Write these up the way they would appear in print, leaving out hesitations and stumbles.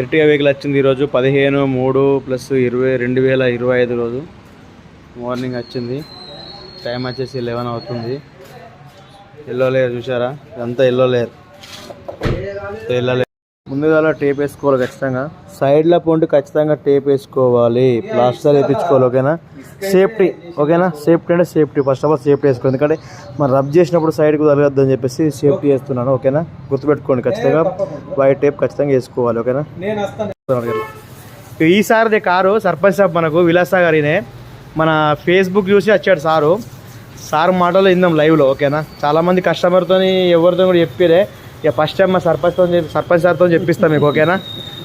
Ertiga vehicle వచ్చింది ఈరోజు 15/3/2025 రోజు మార్నింగ్ వచ్చింది. టైం వచ్చేసి 11 అవుతుంది. ఎల్లో లేయర్ చూసారా, ఇదంతా ఎల్లో లేయర్. ముందుగా టేప్ వేసుకోవాలి ఖచ్చితంగా. సైడ్లో పోండి ఖచ్చితంగా టేప్ వేసుకోవాలి, ప్లాస్టర్ వేయించుకోవాలి. ఓకేనా, సేఫ్టీ. ఓకేనా, సేఫ్టీ అంటే safety. First of all safety వేసుకోవాలి, ఎందుకంటే మనం రబ్ చేసినప్పుడు సైడ్కి తగలద్దు అని చెప్పేసి సేఫ్టీ వేస్తున్నాను. ఓకేనా, గుర్తుపెట్టుకోండి ఖచ్చితంగా వైట్ టేప్ ఖచ్చితంగా వేసుకోవాలి. ఓకేనా, ఈసారిది కారు సర్పంచ్ సాబ్ మనకు విలాసా గారినే మన ఫేస్బుక్ చూసి వచ్చాడు సార్ మాటలు విందాం లైవ్లో. ఓకేనా, చాలామంది కస్టమర్తో ఎవరితో కూడా చెప్పారే. ఇక ఫస్ట్ టైం మా సర్పంచ్ సార్తో చెప్పిస్తాం మీకు. ఓకేనా,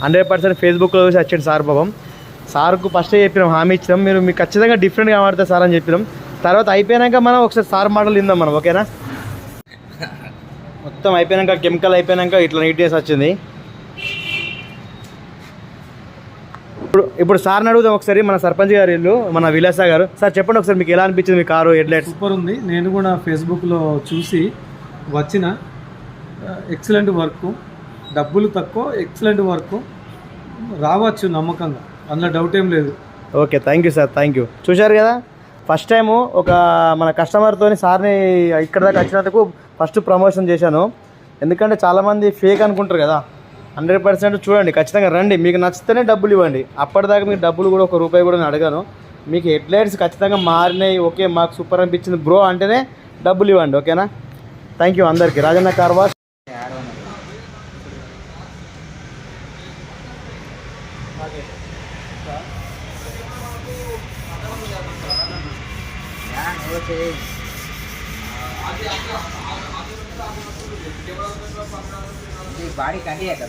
100% ఫేస్బుక్లో చూసి వచ్చాడు సార్. పాపం సార్కు ఫస్టే చెప్పినాం, హామీ ఇచ్చినాం, మీకు ఖచ్చితంగా డిఫరెంట్గా కనబడతాయి సార్ అని చెప్పినాం. తర్వాత అయిపోయాక మనం ఒకసారి సార్ మాటలు విందాం మనం. ఓకేనా, మొత్తం అయిపోయాక కెమికల్ అయిపోయాక ఇట్లా నీట్నెస్ వచ్చింది. ఇప్పుడు సార్ని అడుగుదాం ఒకసారి, మన సర్పంచ్ గారు ఇల్లు మన విలాసా గారు. సార్ చెప్పండి ఒకసారి, మీకు ఎలా అనిపించింది మీ కారు హెడ్లైట్? సూపర్ ఉంది. నేను కూడా ఫేస్బుక్లో చూసి వచ్చిన. ఎక్సలెంట్ వర్క్, డబ్బులు తక్కువ, ఎక్సలెంట్ వర్క్. రావచ్చు నమ్మకంగా, అందులో డౌట్ ఏం లేదు. Okay, thank you sir, thank you. చూశారు కదా, ఫస్ట్ టైము ఒక మన కస్టమర్తో సార్ని ఇక్కడ దాకా వచ్చినందుకు ఫస్ట్ ప్రమోషన్ చేశాను. ఎందుకంటే చాలామంది ఫేక్ అనుకుంటారు కదా. 100% చూడండి, ఖచ్చితంగా రండి, మీకు నచ్చితేనే డబ్బులు ఇవ్వండి. అప్పటిదాకా మీకు డబ్బులు కూడా ₹1 కూడా నేను అడగాను. మీకు హెడ్లైట్స్ ఖచ్చితంగా మారినాయి, ఓకే మాకు సూపర్ అనిపించింది బ్రో అంటేనే డబ్బులు ఇవ్వండి. ఓకేనా, థ్యాంక్ యూ అందరికీ. Rajanna car wash. बाड़ी काटी है क्या?